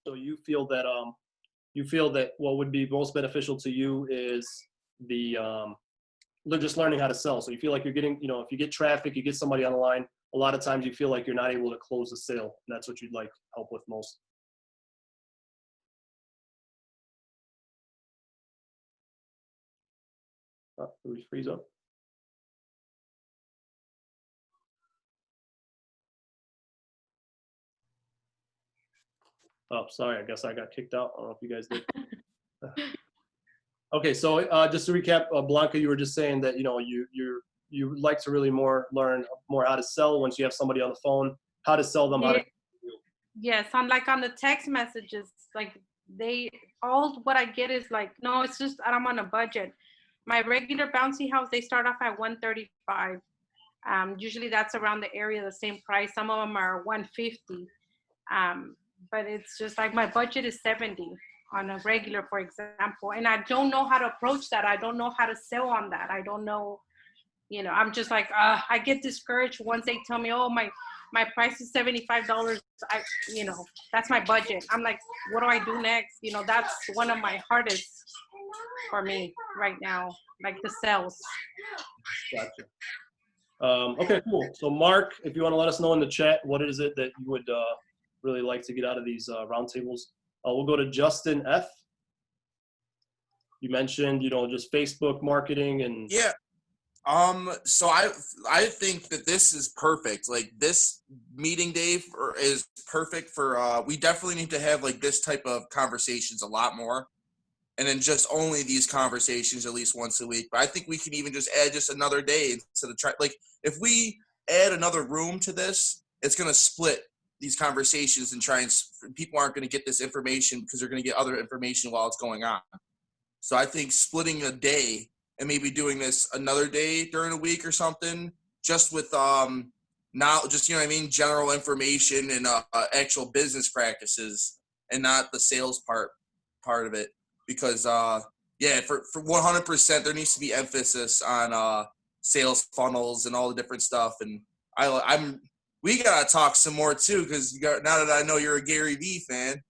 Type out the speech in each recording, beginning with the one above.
So you feel that what would be most beneficial to you is the just learning how to sell. So you feel like you're getting, if you get traffic, you get somebody on the line, a lot of times you feel like you're not able to close the sale. And that's what you'd like help with most. Oh, did we freeze up? Oh, sorry. I guess I got kicked out. I don't know if you guys did. Okay, so just to recap, Blanca, you were just saying that you would like to really learn more how to sell once you have somebody on the phone, how to sell them, how to. Yes, on the text messages, like all what I get is like, no, it's just I'm on a budget. My regular bouncy house, they start off at 135. Usually that's around the area, the same price. Some of them are 150. But it's just like my budget is 70 on a regular, for example, and I don't know how to approach that. I don't know how to sell on that. I don't know, I'm just like, I get discouraged once they tell me, oh, my price is $75. That's my budget. I'm like, what do I do next? That's one of my hardest for me right now, like the sales. Gotcha. Okay, cool. So Mark, if you want to let us know in the chat, what is it that you would really like to get out of these roundtables? We'll go to Justin F. You mentioned, just Facebook marketing and. Yeah. So I think that this is perfect. Like this meeting day is perfect for, we definitely need to have like this type of conversations a lot more. And then just only these conversations at least once a week. But I think we can even just add just another day instead of if we add another room to this, it's going to split these conversations and people aren't going to get this information because they're going to get other information while it's going on. So I think splitting a day and maybe doing this another day during a week or something, just with general information and actual business practices and not the sales part of it. Because for 100% there needs to be emphasis on sales funnels and all the different stuff. And we gotta talk some more too, because now that I know you're a Gary Vee fan.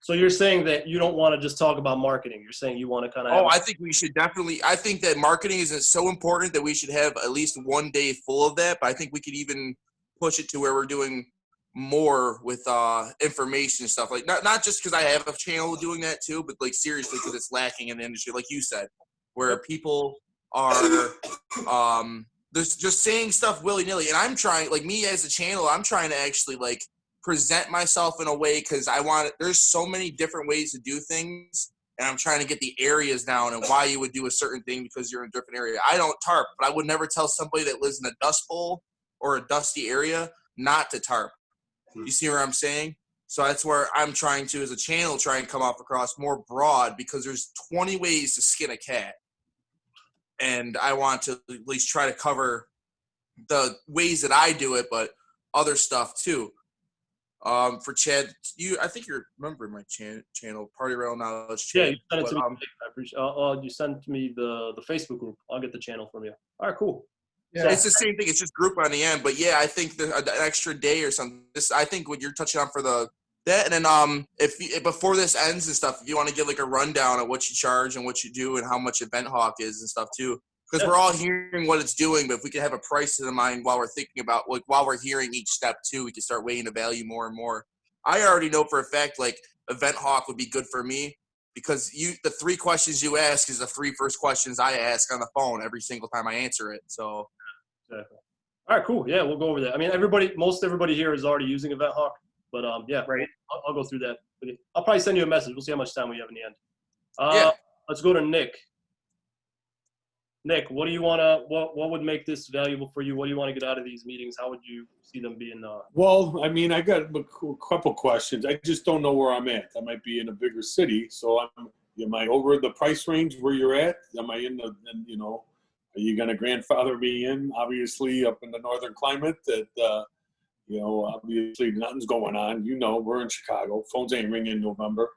So you're saying that you don't want to just talk about marketing. You're saying you want to kind of. I think we should definitely. I think that marketing is so important that we should have at least one day full of that. But I think we could even push it to where we're doing more with information and stuff. Like not just because I have a channel doing that too, but like seriously because it's lacking in the industry, like you said, where people are just saying stuff willy-nilly. And I'm trying, like me as a channel, I'm trying to actually like present myself in a way because there's so many different ways to do things, and I'm trying to get the areas down and why you would do a certain thing because you're in a different area. I don't tarp, but I would never tell somebody that lives in a dust bowl or a dusty area not to tarp. You see what I'm saying? So that's where I'm trying to, as a channel, try and come off across more broad, because there's 20 ways to skin a cat. And I want to at least try to cover the ways that I do it, but other stuff too. For Chad, I think you're remembering my channel, Party Rail Knowledge Chad. Yeah, you sent it to me. I appreciate. You sent me the Facebook group. I'll get the channel from you. All right, cool. Yeah, it's the same thing. It's just group on the end. But yeah, I think an extra day or something. I think what you're touching on for that, and then if before this ends and stuff, if you want to give like a rundown of what you charge and what you do and how much Event Hawk is and stuff too, because we're all hearing what it's doing. But if we can have a price in mind while we're thinking about, like, while we're hearing each step too, we can start weighing the value more and more. I already know for a fact like Event Hawk would be good for me, because the 3 questions you ask is the 3 first questions I ask on the phone every single time I answer it. So. Exactly. All right, cool. Yeah, we'll go over that. I mean, most everybody here is already using Event Hawk, but yeah, right. I'll go through that. I'll probably send you a message. We'll see how much time we have in the end. Let's go to Nick. Nick, what do you want to? What would make this valuable for you? What do you want to get out of these meetings? How would you see them being? Well, I mean, I got a couple questions. I just don't know where I'm at. I might be in a bigger city, so am I over the price range where you're at? Am I are you going to grandfather me in, obviously, up in the northern climate that, obviously nothing's going on. We're in Chicago. Phones ain't ringing in November.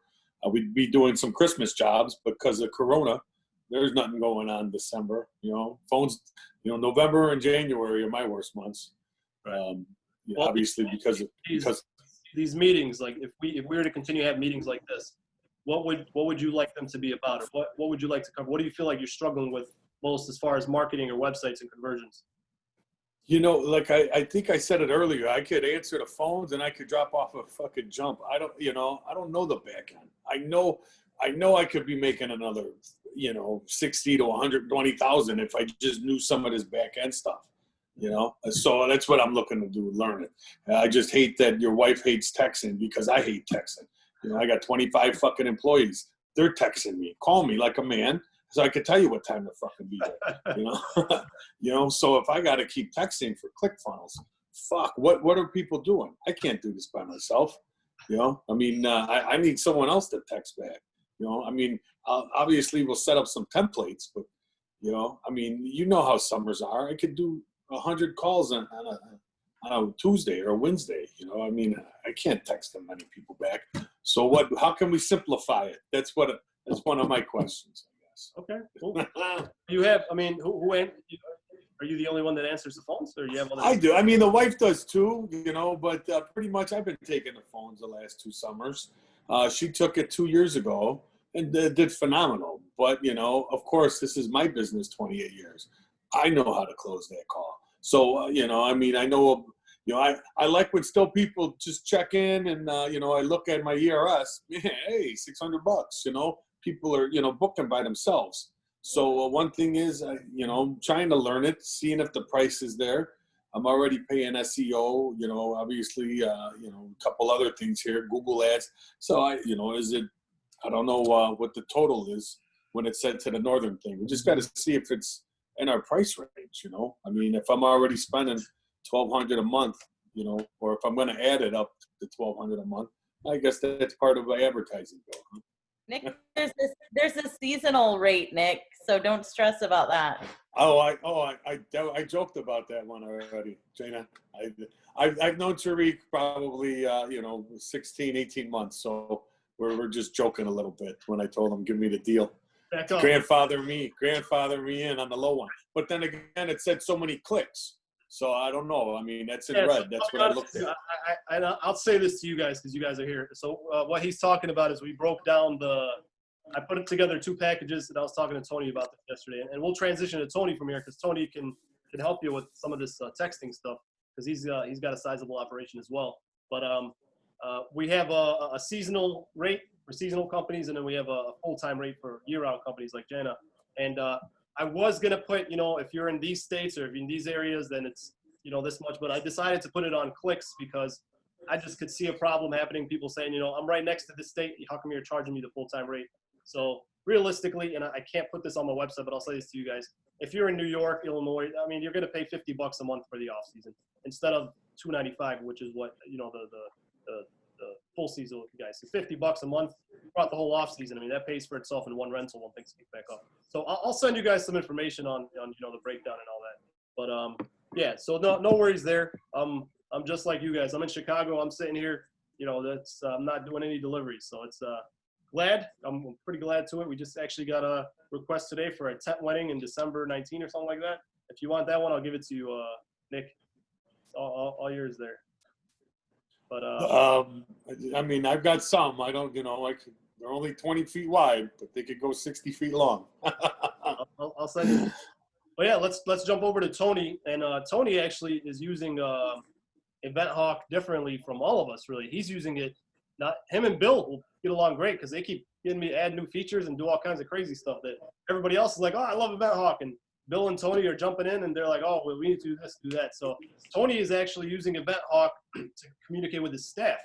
We'd be doing some Christmas jobs because of Corona. There's nothing going on in December. Phones, November and January are my worst months. Obviously because these meetings, like if we were to continue to have meetings like this, what would you like them to be about, or what would you like to cover? What do you feel like you're struggling with most as far as marketing or websites and conversions? You know, like I think I said it earlier, I could answer the phones and I could drop off a fucking jump. I don't know the back end. I know I could be making another, 60 to 120,000 if I just knew some of this back end stuff, So that's what I'm looking to do, learn it. I just hate that your wife hates texting because I hate texting. I got 25 fucking employees. They're texting me, call me like a man, so I could tell you what time to fucking be there. So if I got to keep texting for ClickFunnels, fuck, what are people doing? I can't do this by myself. I need someone else to text back. Obviously we'll set up some templates, but how summers are. I could do 100 calls on a Tuesday or a Wednesday. I can't text that many people back. So how can we simplify it? That's one of my questions, I guess. Okay, cool. You have, are you the only one that answers the phones, or you have other? I do. The wife does too, but pretty much I've been taking the phones the last 2 summers. She took it 2 years ago and did phenomenal. But, of course, this is my business 28 years. I know how to close that call. So, I know, I like when still people just check in and, I look at my ERS, hey, $600, people are, booking by themselves. So one thing is, trying to learn it, seeing if the price is there. I'm already paying SEO, obviously, a couple other things here, Google ads. So I don't know what the total is when it's sent to the northern thing. We just got to see if it's in our price range, if I'm already spending $1,200 a month, or if I'm going to add it up to $1,200 a month, I guess that's part of my advertising bill. Huh? Nick, there's a seasonal rate, Nick, so don't stress about that. I joked about that one already, Jana. I've known Tariq probably 16, 18 months, so we're just joking a little bit when I told him give me the deal. Grandfather me in on the low one. But then again, it said so many clicks. So I don't know. That's in red. That's what I looked at. I'll say this to you guys because you guys are here. So what he's talking about is we broke down I put it together 2 packages, and I was talking to Tony about this yesterday. And we'll transition to Tony from here because Tony can help you with some of this texting stuff because he's got a sizable operation as well. But we have a seasonal rate for seasonal companies, and then we have a full-time rate for year-round companies like Jana. And I was going to put, if you're in these states or if you're in these areas, then it's, this much. But I decided to put it on clicks because I just could see a problem happening. People saying, I'm right next to this state. How come you're charging me the full-time rate? So realistically, and I can't put this on my website, but I'll say this to you guys. If you're in New York, Illinois, you're going to pay $50 a month for the off season instead of $295, which is what, the full season guys. So $50 a month throughout the whole off season. That pays for itself in one rental when things pick back up. So I'll send you guys some information on the breakdown and all that. But yeah, so no worries there. I'm just like you guys. I'm in Chicago. I'm sitting here. I'm not doing any deliveries. So it's I'm pretty glad to it. We just actually got a request today for a tent wedding in December 19 or something like that. If you want that one, I'll give it to you, Nick. It's all yours there. But I've got some. I don't, they're only 20 feet wide, but they could go 60 feet long. I'll send you. But yeah, let's jump over to Tony. And Tony actually is using EventHawk differently from all of us. Really, he's using it. Not him and Bill will get along great because they keep getting me to add new features and do all kinds of crazy stuff that everybody else is like, oh, I love EventHawk, and Bill and Tony are jumping in and they're like, oh, well, we need to do this, do that. So Tony is actually using EventHawk to communicate with his staff.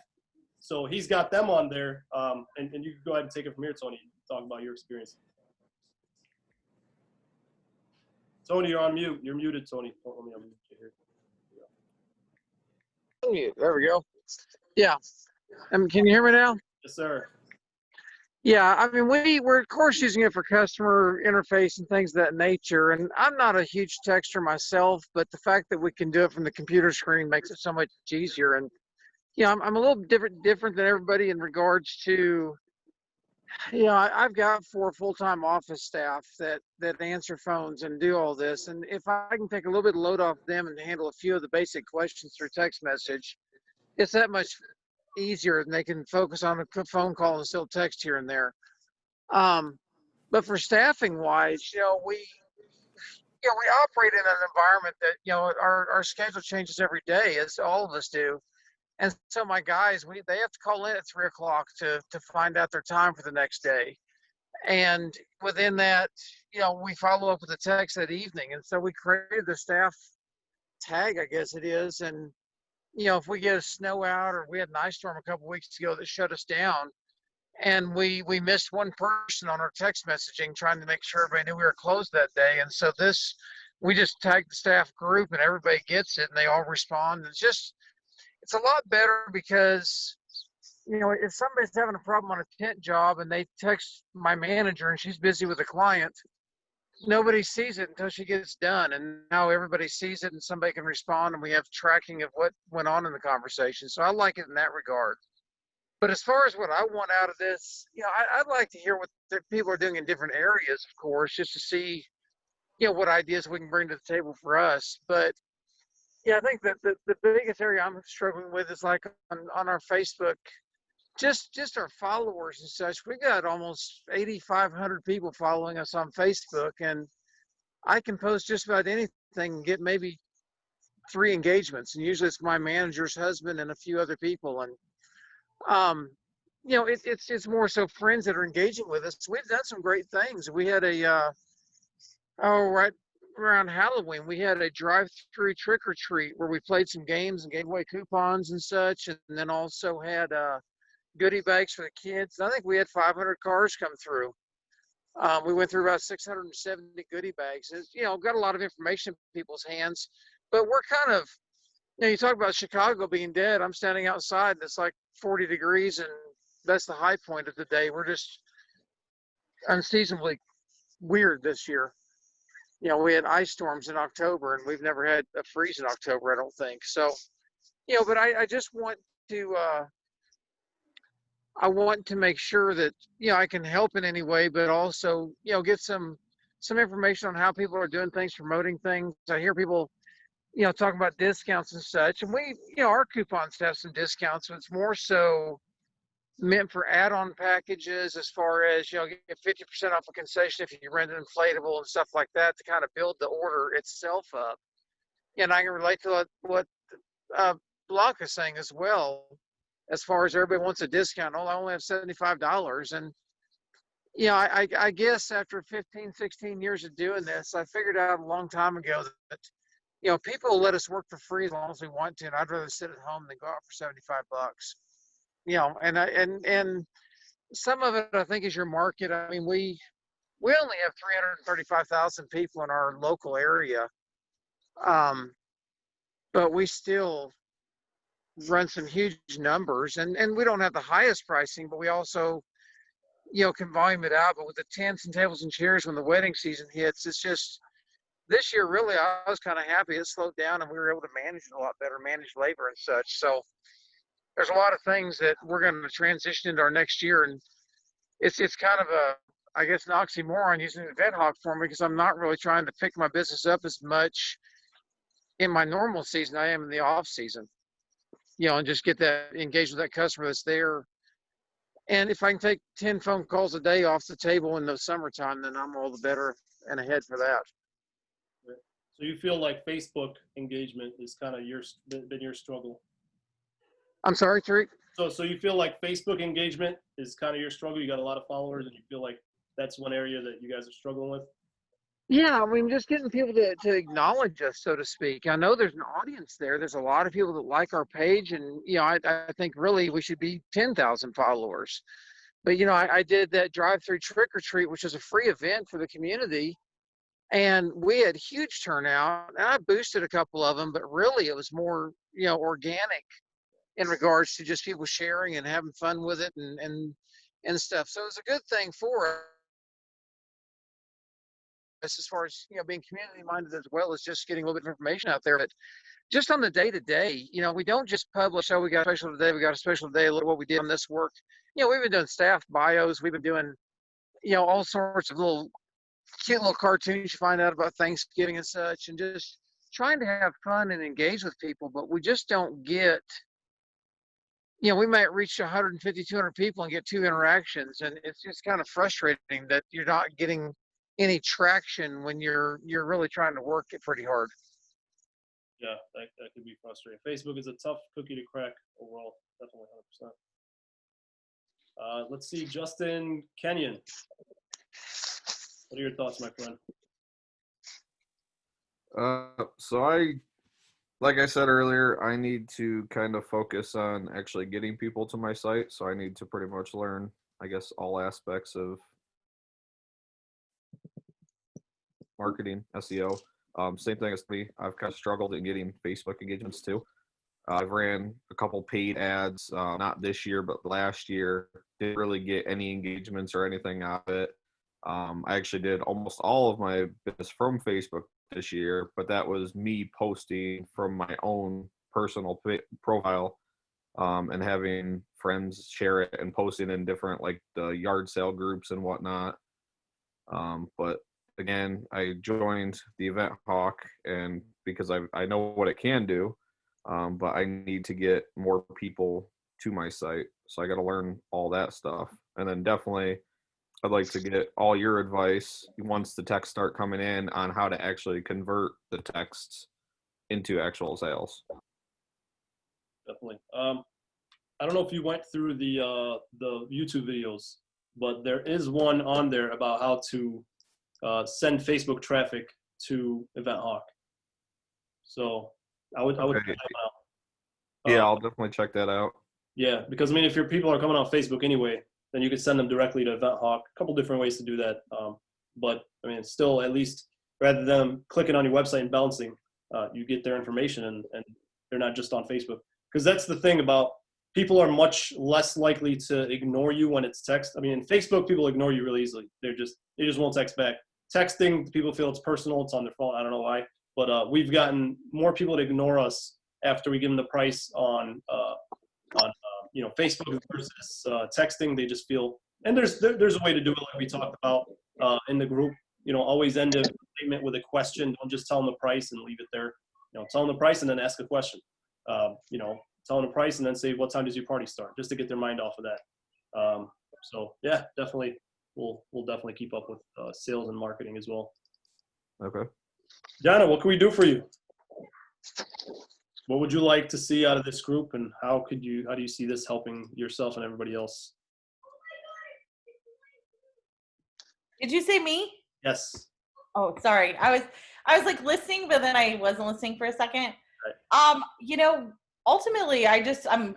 So he's got them on there. And you can go ahead and take it from here, Tony, talk about your experience. Tony, you're on mute. You're muted, Tony. Oh, let me unmute you here. There we go. Yeah. Can you hear me now? Yes, sir. Yeah, we're of course using it for customer interface and things of that nature. And I'm not a huge texter myself, but the fact that we can do it from the computer screen makes it so much easier. And I'm a little different than everybody in regards to, I've got 4 full-time office staff that answer phones and do all this. And if I can take a little bit of load off them and handle a few of the basic questions through text message, it's that much easier and they can focus on a phone call and still text here and there. But for staffing wise, we operate in an environment that, our schedule changes every day, as all of us do. And so my guys, they have to call in at 3 o'clock to find out their time for the next day. And within that, we follow up with a text that evening. And so we created the staff tag, I guess it is. And, if we get a snow out, or we had an ice storm a couple weeks ago that shut us down, and we missed one person on our text messaging trying to make sure everybody knew we were closed that day. And so we just tag the staff group and everybody gets it and they all respond. It's a lot better because, if somebody's having a problem on a tent job and they text my manager and she's busy with a client, nobody sees it until she gets done. And now everybody sees it and somebody can respond and we have tracking of what went on in the conversation. So I like it in that regard. But as far as what I want out of this, I'd like to hear what the people are doing in different areas, of course, just to see, what ideas we can bring to the table for us. But yeah, I think that the biggest area I'm struggling with is like on our Facebook, just our followers and such. We got almost 8,500 people following us on Facebook, and I can post just about anything and get maybe 3 engagements. And usually it's my manager's husband and a few other people. And it's more so friends that are engaging with us. We've done some great things. We had right around Halloween, we had a drive-through trick or treat where we played some games and gave away coupons and such, and then also had goodie bags for the kids. I think we had 500 cars come through. We went through about 670 goodie bags. It's, got a lot of information in people's hands, but we're kind of, you talk about Chicago being dead. I'm standing outside and it's like 40 degrees and that's the high point of the day. We're just unseasonably weird this year. We had ice storms in October and we've never had a freeze in October, I don't think. So, but I just want to, I want to make sure that, I can help in any way, but also, get some information on how people are doing things, promoting things. I hear people, talking about discounts and such. And we, our coupons have some discounts, but it's more so meant for add-on packages as far as, get 50% off a concession if you rent an inflatable and stuff like that to kind of build the order itself up. And I can relate to what Block is saying as well, as far as everybody wants a discount. Oh, I only have $75. And, I guess after 15, 16 years of doing this, I figured out a long time ago that, people will let us work for free as long as we want to, and I'd rather sit at home than go out for $75. And some of it I think is your market. I mean, we only have 335,000 people in our local area, but we still run some huge numbers, and we don't have the highest pricing, but we also, can volume it out. But with the tents and tables and chairs, when the wedding season hits, it's just, this year, really, I was kind of happy it slowed down and we were able to manage it a lot better, manage labor and such. So there's a lot of things that we're going to transition into our next year. And it's kind of I guess, an oxymoron using the Vet Hawk for me, because I'm not really trying to pick my business up as much in my normal season I am in the off season, and just get that engaged with that customer that's there. And if I can take 10 phone calls a day off the table in the summertime, then I'm all the better and ahead for that. So you feel like Facebook engagement is kind of been your struggle? I'm sorry, Tariq? So you feel like Facebook engagement is kind of your struggle? You got a lot of followers and you feel like that's one area that you guys are struggling with? Yeah, I mean, just getting people to acknowledge us, so to speak. I know there's an audience there. There's a lot of people that like our page, and, I think really we should be 10,000 followers. But, I did that drive-through trick or treat, which is a free event for the community. And we had huge turnout, and I boosted a couple of them, but really it was more, organic in regards to just people sharing and having fun with it and stuff. So it was a good thing for us as far as, being community minded, as well as just getting a little bit of information out there. But just on the day to day, we don't just publish, oh, we got a special today, we got a special day, look what we did on this work. We've been doing staff bios, we've been doing, all sorts of cute little cartoons you find out about Thanksgiving and such, and just trying to have fun and engage with people. But we just don't get we might reach 150, 200 people and get 2 interactions. And it's just kind of frustrating that you're not getting any traction when you're really trying to work it pretty hard. Yeah, that could be frustrating. Facebook is a tough cookie to crack overall, definitely 100%. Let's see, Justin Kenyon. What are your thoughts, my friend? Like I said earlier, I need to kind of focus on actually getting people to my site. So I need to pretty much learn, I guess, all aspects of marketing, SEO. Same thing as me. I've kind of struggled in getting Facebook engagements too. I've ran a couple paid ads, not this year, but last year. Didn't really get any engagements or anything out of it. I actually did almost all of my business from Facebook this year, but that was me posting from my own personal profile and having friends share it and posting in different like the yard sale groups and whatnot. But again, I joined the Event Hawk, and because I know what it can do, but I need to get more people to my site. So I got to learn all that stuff. And then definitely I'd like to get all your advice once the texts start coming in on how to actually convert the texts into actual sales. Definitely. I don't know if you went through the YouTube videos, but there is one on there about how to send Facebook traffic to Event Hawk. So I would Okay. check that out. Yeah, I'll definitely check that out. Yeah, because I mean, if your people are coming on Facebook anyway, then you could send them directly to Event Hawk. A couple different ways to do that. But I mean, still, at least rather than clicking on your website and bouncing, you get their information and they're not just on Facebook. Because that's the thing about people are much less likely to ignore you when it's text. I mean, in Facebook, people ignore you really easily. They just won't text back. Texting, people feel it's personal. It's on their phone. I don't know why. But we've gotten more people to ignore us after we give them the price on Facebook versus texting. They just feel, and there's a way to do it like we talked about in the group. Always end a statement with a question. Don't just tell them the price and leave it there. Tell them the price and then ask a question. Tell them the price and then say, what time does your party start? Just to get their mind off of that. So yeah, definitely, we'll definitely keep up with sales and marketing as well. Okay. Jana, what can we do for you? What would you like to see out of this group, and how do you see this helping yourself and everybody else? Did you say me? Yes. Oh, sorry. I was like listening, but then I wasn't listening for a second. Right. Ultimately I'm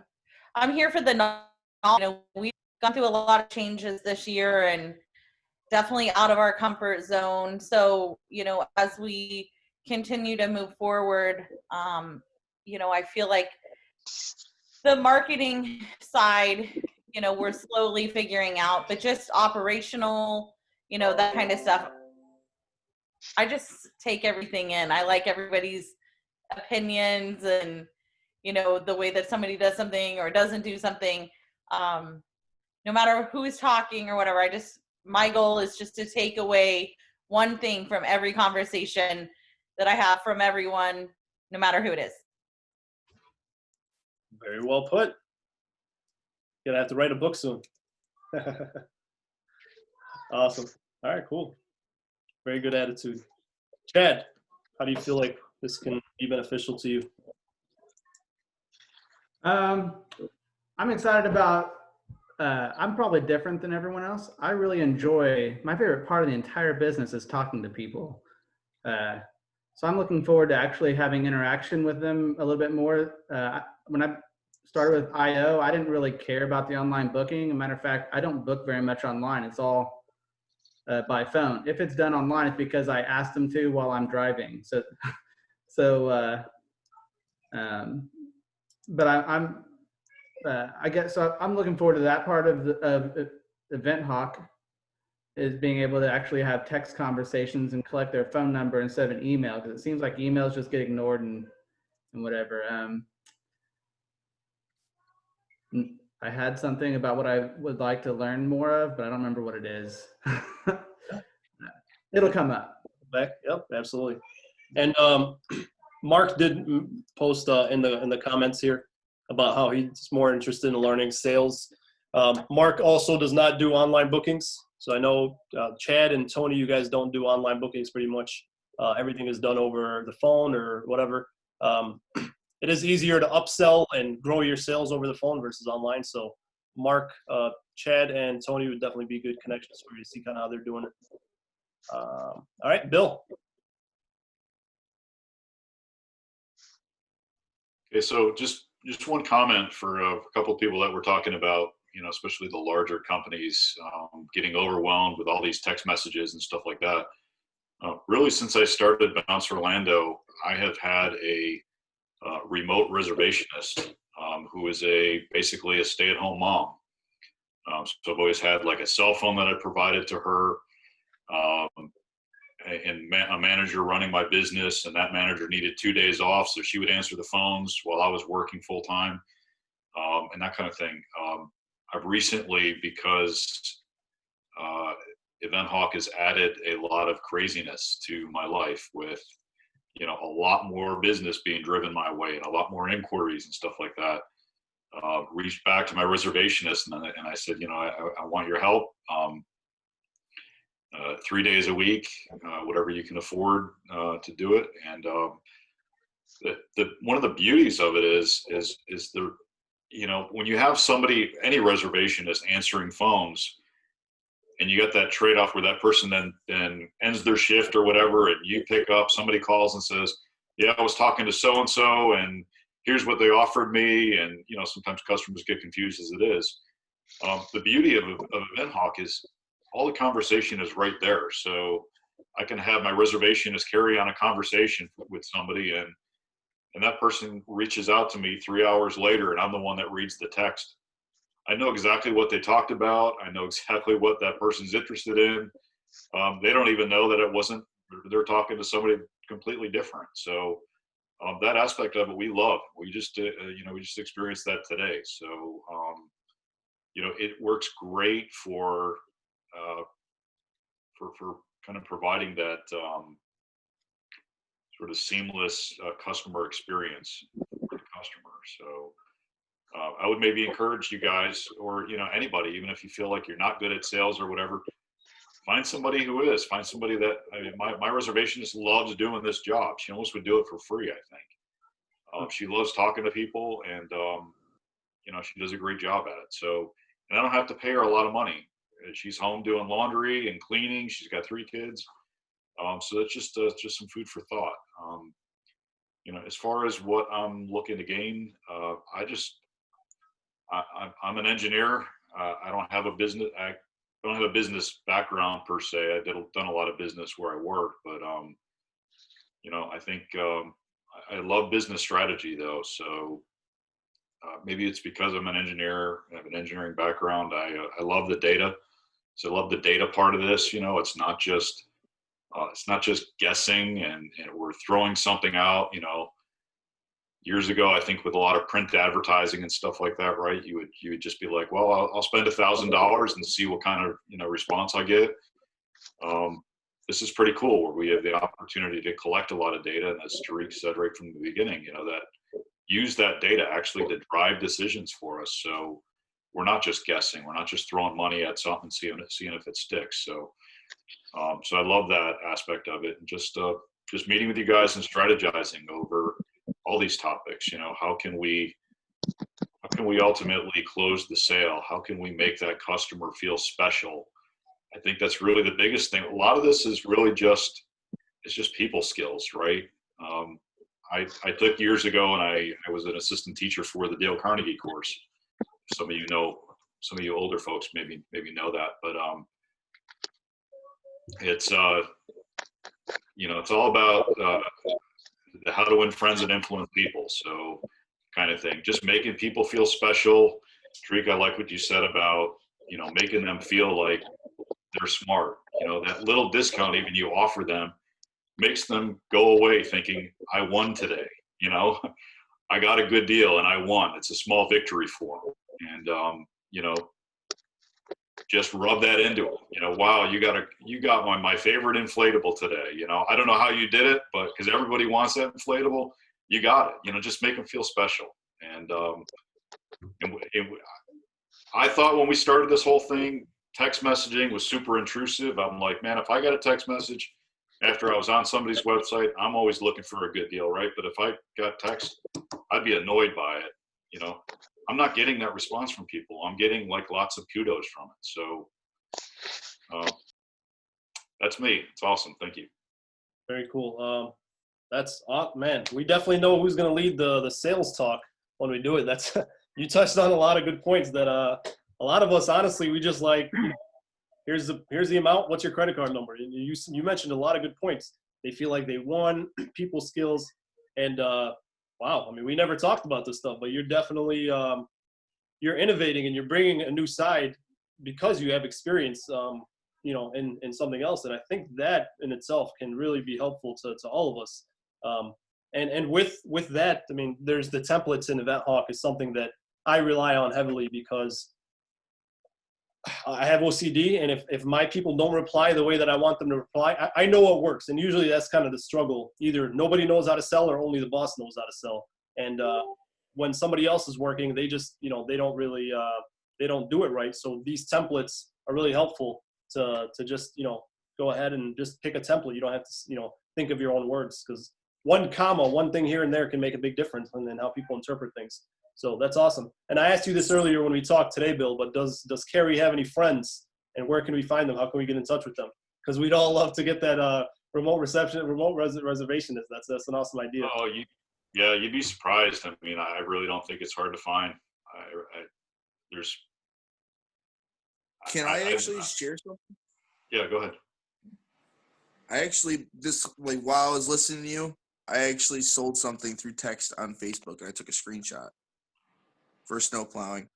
here for the knowledge. We've gone through a lot of changes this year and definitely out of our comfort zone. So, as we continue to move forward, I feel like the marketing side, we're slowly figuring out, but just operational, that kind of stuff. I just take everything in. I like everybody's opinions and, the way that somebody does something or doesn't do something. No matter who's talking or whatever, my goal is just to take away one thing from every conversation that I have from everyone, no matter who it is. Very well put. Gonna have to write a book soon. Awesome. All right, cool. Very good attitude. Chad, how do you feel like this can be beneficial to you? I'm excited about, I'm probably different than everyone else. I really enjoy, my favorite part of the entire business is talking to people. So I'm looking forward to actually having interaction with them a little bit more. When I started with IO, I didn't really care about the online booking. As a matter of fact, I don't book very much online. It's all by phone. If it's done online, it's because I asked them to while I'm driving. But I'm looking forward to that part of Event Hawk, is being able to actually have text conversations and collect their phone number instead of an email, because it seems like emails just get ignored and whatever. I had something about what I would like to learn more of, but I don't remember what it is. It'll come up. Yep, absolutely. And Mark did post in the comments here about how he's more interested in learning sales. Mark also does not do online bookings. So I know Chad and Tony, you guys don't do online bookings pretty much. Everything is done over the phone or whatever. It is easier to upsell and grow your sales over the phone versus online. So Mark, Chad, and Tony would definitely be good connections for you to see kind of how they're doing it. All right, Bill. Okay, so just one comment for a couple of people that we're talking about, especially the larger companies getting overwhelmed with all these text messages and stuff like that. Really, since I started Bounce Orlando, I have had a remote reservationist who is basically a stay-at-home mom. So I've always had like a cell phone that I provided to her, and a manager running my business, and that manager needed 2 days off, so she would answer the phones while I was working full time, and that kind of thing. I've recently, because Event Hawk has added a lot of craziness to my life with, a lot more business being driven my way and a lot more inquiries and stuff like that. Reached back to my reservationist and I said, I want your help. 3 days a week, whatever you can afford to do it. And one of the beauties of it is the, when you have somebody, any reservationist answering phones, and you got that trade-off where that person then ends their shift or whatever, and you pick up, somebody calls and says, yeah, I was talking to so-and-so, and here's what they offered me. And, sometimes customers get confused as it is. The beauty of Event Hawk is all the conversation is right there. So I can have my reservationist carry on a conversation with somebody, and that person reaches out to me 3 hours later, and I'm the one that reads the text. I know exactly what they talked about. I know exactly what that person's interested in. They don't even know that they're talking to somebody completely different. So that aspect of it, we love. We just experienced that today. So, it works great for kind of providing that sort of seamless customer experience for the customer. So I would maybe encourage you guys, or anybody, even if you feel like you're not good at sales or whatever, find somebody who is. Find somebody that, my reservationist loves doing this job. She almost would do it for free, I think. She loves talking to people, and she does a great job at it. So, and I don't have to pay her a lot of money. She's home doing laundry and cleaning. She's got 3 kids. So that's just some food for thought. As far as what I'm looking to gain, I'm an engineer. I don't have a business background per se. I've done a lot of business where I work, but I think I love business strategy though. So maybe it's because I'm an engineer. I have an engineering background. I love the data. So I love the data part of this. It's not just guessing and we're throwing something out. Years ago, I think with a lot of print advertising and stuff like that, right? You would just be like, well, I'll spend $1,000 and see what kind of response I get. This is pretty cool, where we have the opportunity to collect a lot of data, and as Tariq said right from the beginning, that use that data actually to drive decisions for us. So we're not just guessing. We're not just throwing money at something, seeing if it sticks. So so I love that aspect of it, and just meeting with you guys and strategizing over all these topics. How can we ultimately close the sale? How can we make that customer feel special? I think that's really the biggest thing. A lot of this is really just people skills, right? I took years ago, and I was an assistant teacher for the Dale Carnegie course. Some of you older folks maybe know that, but it's it's all about how to win friends and influence people. So kind of thing, just making people feel special. Tariq, I like what you said about, making them feel like they're smart. That little discount even you offer them makes them go away thinking, I won today. I got a good deal and I won. It's a small victory for them. And, just rub that into them. Wow, you got my favorite inflatable today. I don't know how you did it, but because everybody wants that inflatable, you got it. Just make them feel special. I thought when we started this whole thing, text messaging was super intrusive. I'm like, man, if I got a text message after I was on somebody's website, I'm always looking for a good deal, right? But if I got text, I'd be annoyed by it. You know, I'm not getting that response from people. I'm getting like lots of kudos from it. So that's me. It's awesome. Thank you. Very cool. That's man. We definitely know who's going to lead the sales talk when we do it. That's you touched on a lot of good points that a lot of us, honestly, we just like, here's the amount. What's your credit card number? And you mentioned a lot of good points. They feel like they won, people skills, and wow. I mean, we never talked about this stuff, but you're definitely you're innovating and you're bringing a new side because you have experience. You know, in something else. And I think that in itself can really be helpful to all of us. And with that, I mean, there's the templates in EventHawk is something that I rely on heavily because I have OCD. And if my people don't reply the way that I want them to reply, I know what works. And usually that's kind of the struggle. Either nobody knows how to sell or only the boss knows how to sell. And when somebody else is working, they just, you know, they don't really, they don't do it right. So these templates are really helpful to just, you know, go ahead and just pick a template. You don't have to, you know, think of your own words because one comma, one thing here and there can make a big difference in how people interpret things. So that's awesome. And I asked you this earlier when we talked today, Bill, but does Carrie have any friends and where can we find them? How can we get in touch with them? Because we'd all love to get that remote reservation. That's an awesome idea. Oh, you'd be surprised. I mean, I really don't think it's hard to find. Can I actually share something? Yeah, go ahead. I actually, while I was listening to you, I actually sold something through text on Facebook and I took a screenshot for snow plowing.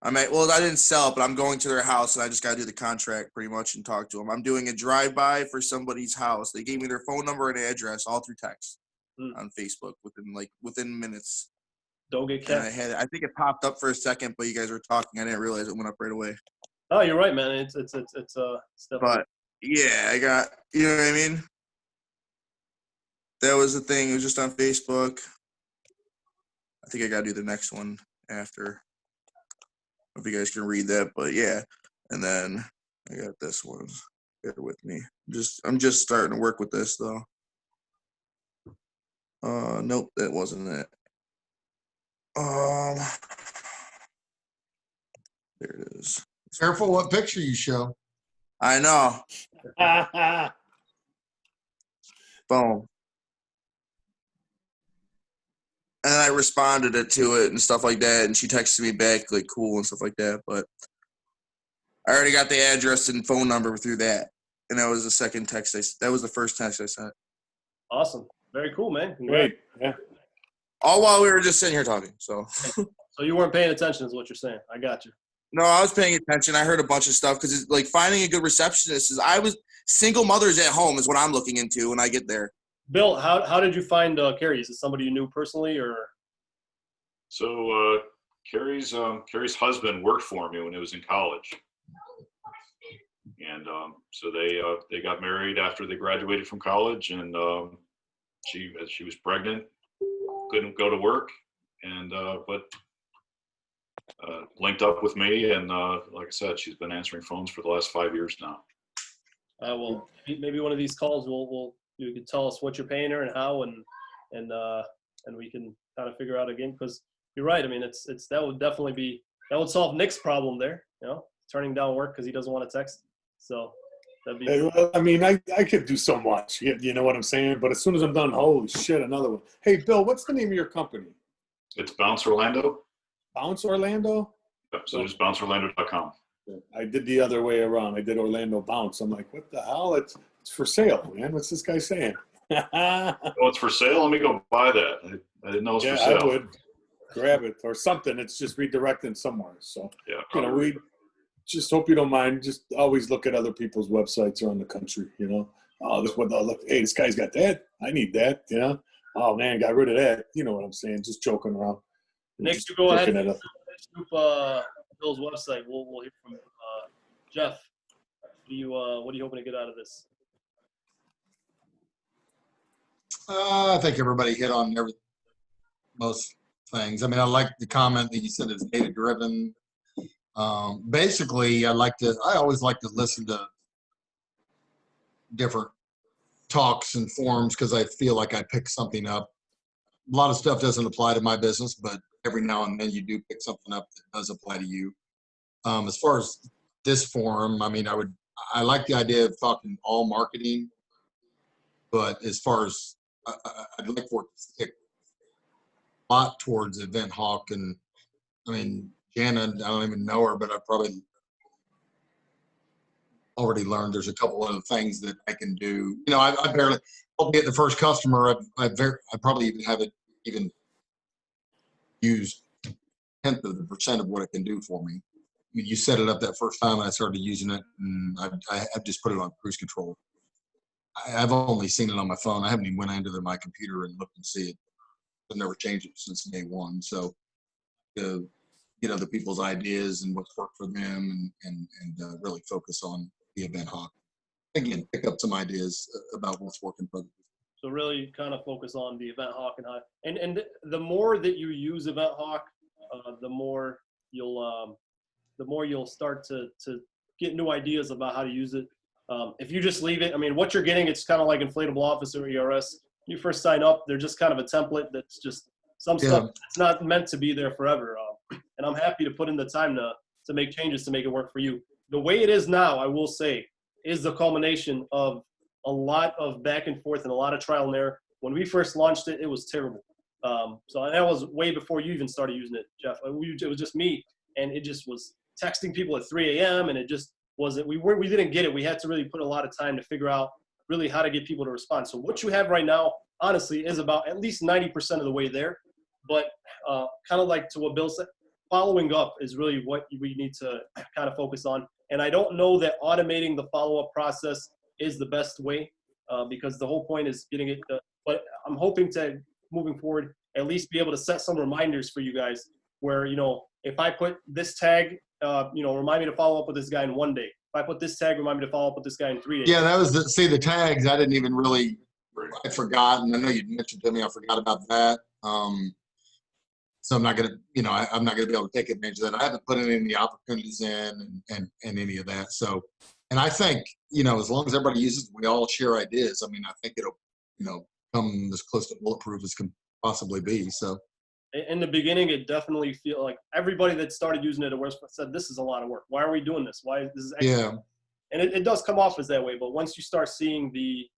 I didn't sell it, but I'm going to their house and I just got to do the contract pretty much and talk to them. I'm doing a drive-by for somebody's house. They gave me their phone number and address all through text on Facebook within minutes. Don't get And kept. I think it popped up for a second, but you guys were talking. I didn't realize it went up right away. Oh, you're right, man. It's definitely. But yeah, I got, you know what I mean? That was the thing. It was just on Facebook. I think I got to do the next one after. If you guys can read that, but yeah. And then I got this one. Bear with me. I'm just starting to work with this though. Nope, that wasn't it. There it is. Careful what picture you show. I know. Boom. And I responded to it and stuff like that, and she texted me back like cool and stuff like that. But I already got the address and phone number through that, and that was the second text. That was the first text I sent. Awesome. Very cool, man. Great. Yeah. All while we were just sitting here talking. So you weren't paying attention is what you're saying. I got you. No, I was paying attention. I heard a bunch of stuff because it's like finding a good receptionist single mothers at home is what I'm looking into when I get there. Bill, how did you find Carrie? Is it somebody you knew personally or? So Carrie's husband worked for me when he was in college. And so they got married after they graduated from college, and she was pregnant, couldn't go to work, and but linked up with me, and like I said, she's been answering phones for the last 5 years now. Well, maybe one of these calls you can tell us what you're paying her and how, and we can kind of figure out again, because you're right. I mean, that would solve Nick's problem there, you know, turning down work because he doesn't want to text. So that'd be. Well, I mean, I could do so much. You know what I'm saying? But as soon as I'm done, holy shit, another one. Hey, Bill, what's the name of your company? It's Bounce Orlando. Bounce Orlando? Yep, so there's bounceorlando.com. I did the other way around. I did Orlando Bounce. I'm like, what the hell? It's for sale, man. What's this guy saying? Oh, it's for sale? Let me go buy that. I didn't know it was for sale. I would grab it or something. It's just redirecting somewhere. So, yeah, we just hope you don't mind. Just always look at other people's websites around the country, you know. Oh, look. Hey, this guy's got that. I need that, you know. Oh, man, got rid of that. You know what I'm saying? Just joking around. Nick, you go ahead and scoop Bill's website. We'll hear from Jeff. What are you hoping to get out of this? I think everybody hit on most things. I mean, I like the comment that you said it's data driven. Basically, I always like to listen to different talks and forums because I feel like I pick something up. A lot of stuff doesn't apply to my business, but every now and then you do pick something up that does apply to you. As far as this forum, I mean, I like the idea of talking all marketing, but as far as I'd like for it to stick a lot towards Event Hawk. And I mean, Jana, I don't even know her, but I probably already learned there's a couple other things that I can do. You know, I barely, I'll get the first customer. I probably even haven't even used 1/10 of the % of what it can do for me. I mean, you set it up that first time and I started using it, and I've just put it on cruise control. I've only seen it on my phone. I haven't even went into my computer and looked and see it. I've never changed it since day one. So, get other people's ideas and what's worked for them, and really focus on the Event Hawk. Again, pick up some ideas about what's working for them. So really kind of focus on the Event Hawk and the more that you use Event Hawk, the more you'll start to get new ideas about how to use it. If you just leave it, I mean, what you're getting, it's kind of like Inflatable Office or ERS. You first sign up, they're just kind of a template that's just some stuff that's not meant to be there forever. And I'm happy to put in the time to make changes to make it work for you. The way it is now, I will say, is the culmination of a lot of back and forth and a lot of trial and error. When we first launched it, it was terrible. So that was way before you even started using it, Jeff. It was just me, and it just was texting people at 3 a.m. and it just wasn't. We didn't get it. We had to really put a lot of time to figure out really how to get people to respond. So what you have right now, honestly, is about at least 90% of the way there. But kind of like to what Bill said, following up is really what we need to kind of focus on. And I don't know that automating the follow-up process is the best way because the whole point is getting it. But I'm hoping to, moving forward, at least be able to set some reminders for you guys where, you know, if I put this tag, remind me to follow up with this guy in 1 day. If I put this tag, remind me to follow up with this guy in 3 days. Yeah, that was the tags. I didn't even really, I forgot. And I know you mentioned to me, I forgot about that. So I'm not going to, I'm not going to be able to take advantage of that. I haven't put any of the opportunities in and any of that. So, and I think, as long as everybody uses, we all share ideas. I mean, I think it'll, come as close to bulletproof as can possibly be. So in the beginning, it definitely feel like everybody that started using it at worst said, this is a lot of work. Why are we doing this? Why this is extra? Yeah. And it does come off as that way. But once you start seeing the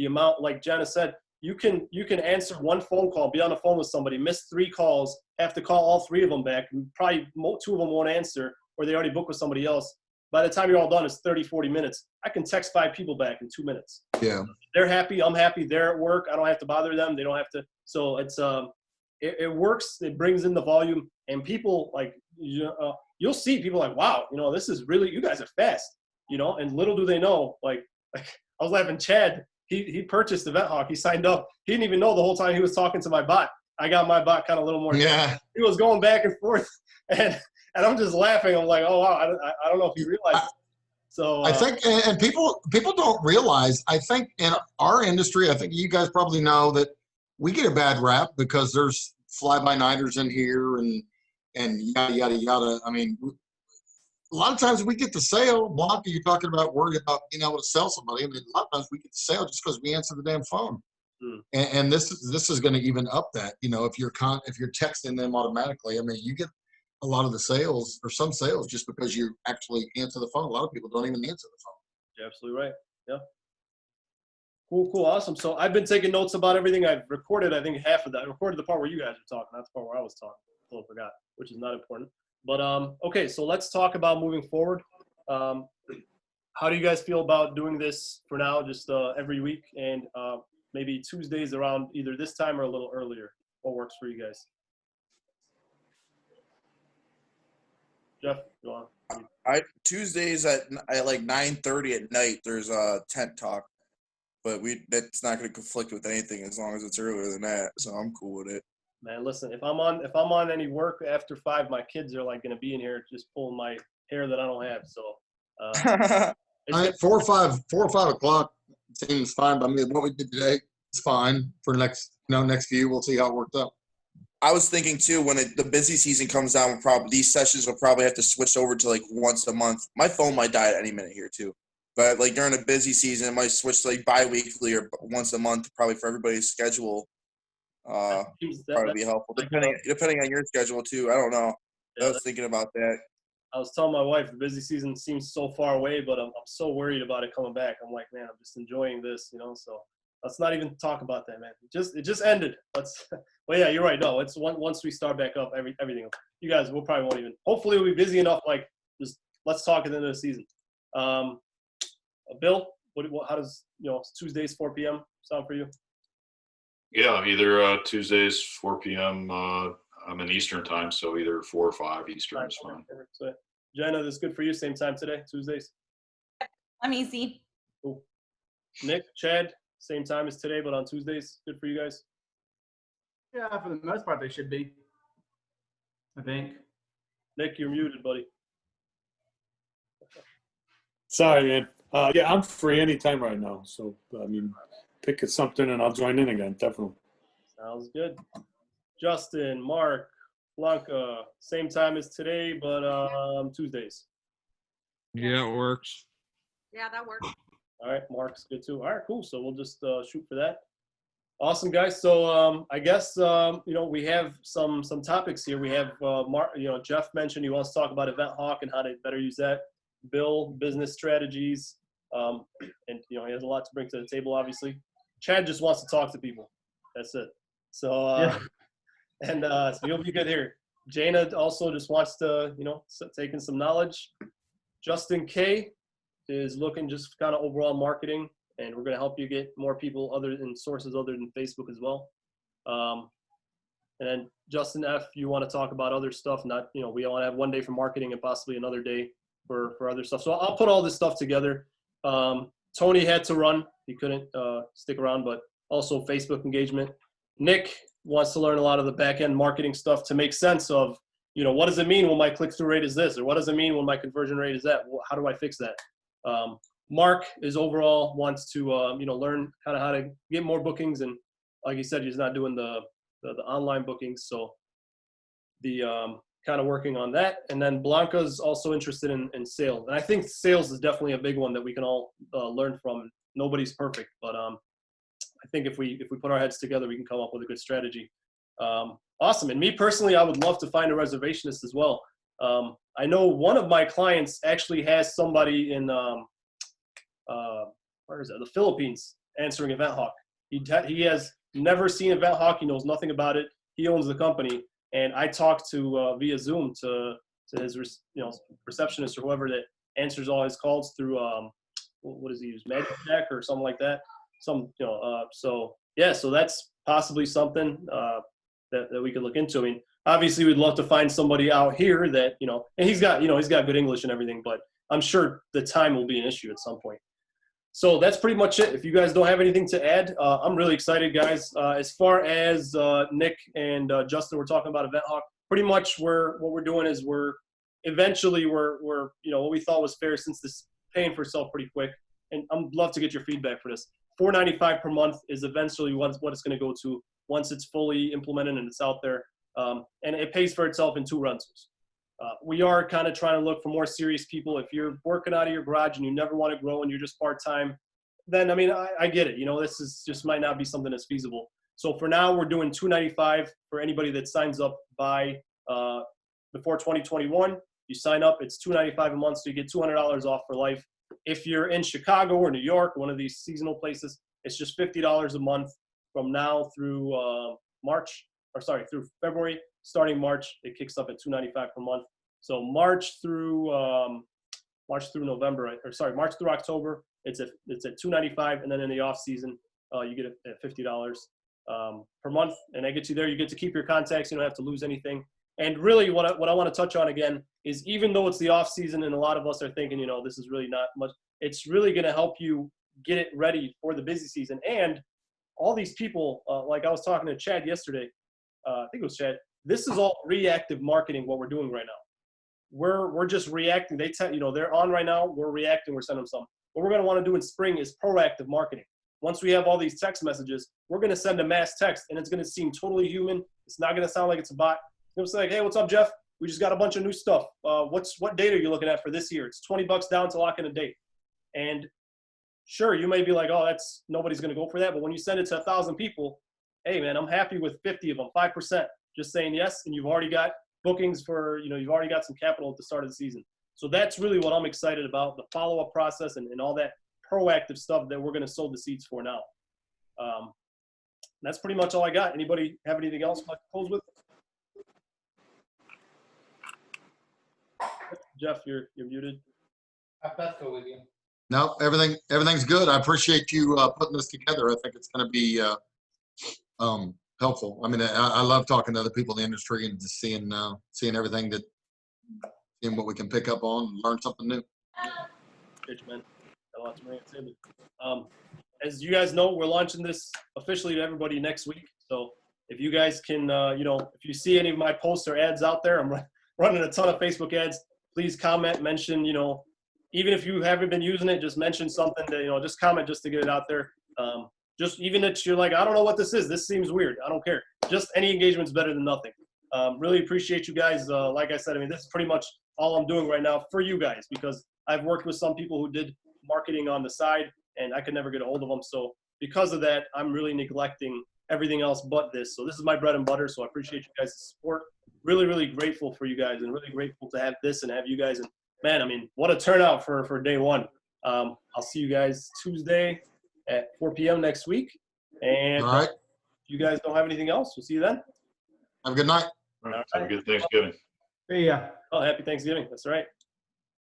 amount, like Jana said, you can answer one phone call, be on the phone with somebody, miss 3 calls, have to call all 3 of them back, and probably 2 of them won't answer, or they already booked with somebody else. By the time you're all done, it's 30, 40 minutes. I can text 5 people back in 2 minutes. Yeah. They're happy. I'm happy. They're at work. I don't have to bother them. They don't have to. So it's it works. It brings in the volume, and people you'll see people like, wow, this is really, you guys are fast, and little do they know, like I was laughing, Chad, he purchased Event Hawk. He signed up. He didn't even know the whole time he was talking to my bot. I got my bot kind of a little more. Yeah. He was going back and forth, and I'm just laughing. I'm like, oh, wow, I don't know if you realize. So I think, and people don't realize, I think in our industry, I think you guys probably know that we get a bad rap because there's fly-by-nighters in here and yada, yada, yada. I mean, a lot of times we get the sale. Blanca, you're talking about worried about being able to sell somebody. I mean, a lot of times we get the sale just because we answer the damn phone. And this is going to even up that. If you're texting them automatically, I mean, you get a lot of the sales or some sales just because you actually answer the phone. A lot of people don't even answer the phone. You're absolutely right. Yeah. Cool. Awesome. So I've been taking notes about everything. I've recorded, I think, half of that. I recorded the part where you guys were talking, not the part where I was talking. I totally forgot, which is not important. But, okay, so let's talk about moving forward. How do you guys feel about doing this for now, just every week and maybe Tuesdays around either this time or a little earlier? What works for you guys? Jeff, go on. Tuesdays at like 9:30 at night. There's a tent talk, but that's not going to conflict with anything as long as it's earlier than that. So I'm cool with it. Man, listen, if I'm on any work after 5, my kids are like going to be in here just pulling my hair that I don't have. So 4 or 5 o'clock seems fine by me. What we did today is fine for next few. We'll see how it worked out. I was thinking too, when the busy season comes down, these sessions will probably have to switch over to like once a month. My phone might die at any minute here too, but like during a busy season, it might switch to like bi-weekly or once a month, probably for everybody's schedule. Probably be helpful, depending on your schedule too. I don't know. I was thinking about that. I was telling my wife the busy season seems so far away, but I'm so worried about it coming back. I'm like, man, I'm just enjoying this, so let's not even talk about that, man. It just ended. Well, yeah, you're right. No, it's once we start back up, everything. You guys, we'll probably won't even. Hopefully, we'll be busy enough. Like, just let's talk at the end of the season. Bill, how does Tuesdays 4 p.m. sound for you? Yeah, either Tuesdays 4 p.m. I'm in Eastern time, so either 4 or 5 Eastern is fine. So, Jenna, this is good for you. Same time today, Tuesdays. I'm easy. Cool. Nick, Chad, same time as today, but on Tuesdays. Good for you guys. Yeah, for the most part, they should be. I think. Nick, you're muted, buddy. Sorry, man. Yeah, I'm free anytime right now. So, I mean, pick something and I'll join in again, definitely. Sounds good. Justin, Mark, Blanca, same time as today, but Tuesdays. Yeah, it works. Yeah, that works. All right, Mark's good too. All right, cool. So we'll just shoot for that. Awesome, guys. So I guess we have some topics here. We have Mark. Jeff mentioned he wants to talk about Event Hawk and how to better use that. Bill, business strategies, and he has a lot to bring to the table. Obviously, Chad just wants to talk to people. That's it. So so you'll be good here. Jana also just wants to take in some knowledge. Justin K is looking just kind of overall marketing, and we're going to help you get more people other than sources other than Facebook as well. And then Justin F, you want to talk about other stuff, not, we want to have one day for marketing and possibly another day for other stuff. So I'll put all this stuff together. Tony had to run. He couldn't stick around, but also Facebook engagement. Nick wants to learn a lot of the back end marketing stuff to make sense of, what does it mean when my click-through rate is this? Or what does it mean when my conversion rate is that? How do I fix that? Mark is overall wants to, learn kind of how to get more bookings. And like he said, he's not doing the online bookings. So the kind of working on that. And then Blanca's also interested in sales. And I think sales is definitely a big one that we can all learn from. Nobody's perfect, but I think if we put our heads together, we can come up with a good strategy. Awesome. And me personally, I would love to find a reservationist as well. I know one of my clients actually has somebody in where is that? The Philippines answering Event Hawk. He has never seen Event Hawk. He knows nothing about it. He owns the company, and I talked to via Zoom to his receptionist or whoever that answers all his calls through what does he use, Magic Deck or something like that. So that's possibly something that we could look into. I mean, obviously we'd love to find somebody out here that, and he's got good English and everything, but I'm sure the time will be an issue at some point. So that's pretty much it. If you guys don't have anything to add, I'm really excited, guys. As far as Nick and Justin were talking about Event Hawk, pretty much what we're doing is we're what we thought was fair, since this paying for itself pretty quick. And I'd love to get your feedback for this. $4.95 per month is eventually what it's going to go to once it's fully implemented and it's out there. And it pays for itself in 2 rentals. We are kind of trying to look for more serious people. If you're working out of your garage and you never want to grow and you're just part-time, then, I get it. This is just might not be something that's feasible. So for now, we're doing $2.95 for anybody that signs up by before 2021. You sign up, it's $2.95 a month, so you get $200 off for life. If you're in Chicago or New York, one of these seasonal places, it's just $50 a month from now through through February. Starting March, it kicks up at $2.95 per month. So March through November, March through October, it's at $2.95, and then in the off season, you get it at $50 per month, and that gets you there. You get to keep your contacts. You don't have to lose anything. And really, what I want to touch on again is, even though it's the off season, and a lot of us are thinking, this is really not much, it's really going to help you get it ready for the busy season. And all these people, like I was talking to Chad yesterday, I think it was Chad. This is all reactive marketing. What we're doing right now, we're just reacting. They're on right now. We're reacting. We're sending them some. What we're going to want to do in spring is proactive marketing. Once we have all these text messages, we're going to send a mass text, and it's going to seem totally human. It's not going to sound like it's a bot. It's going to say like, hey, what's up, Jeff? We just got a bunch of new stuff. What date are you looking at for this year? It's $20 down to lock in a date. And sure, you may be like, oh, that's nobody's going to go for that. But when you send it to 1,000 people, hey, man, I'm happy with 50 of them, 5%, just saying yes. And you've already got bookings for, you've already got some capital at the start of the season. So that's really what I'm excited about, the follow-up process and all that proactive stuff that we're going to sow the seeds for now. That's pretty much all I got. Anybody have anything else I'd like to close with? Jeff, you're muted. with you. No, everything's good. I appreciate you putting this together. I think it's going to be helpful. I mean, I love talking to other people in the industry and just seeing everything seeing what we can pick up on and learn something new. Pitch, man. Got a lot to bring to the as you guys know, we're launching this officially to everybody next week. So if you guys can, if you see any of my posts or ads out there, I'm running a ton of Facebook ads. Please comment, mention, even if you haven't been using it, just mention something to, just comment just to get it out there. Just even if you're like, I don't know what this is. This seems weird. I don't care. Just any engagement's better than nothing. Really appreciate you guys. Like I said, I mean, this is pretty much all I'm doing right now for you guys because I've worked with some people who did marketing on the side and I could never get a hold of them. So because of that, I'm really neglecting everything else but this. So this is my bread and butter. So I appreciate you guys' support. Really, really grateful for you guys and really grateful to have this and have you guys. And man, I mean, what a turnout for day one. I'll see you guys Tuesday at 4 p.m. next week. And All right. if you guys don't have anything else, we'll see you then. Have a good night. All right. Have a good Thanksgiving. Yeah. Oh, happy Thanksgiving. That's right.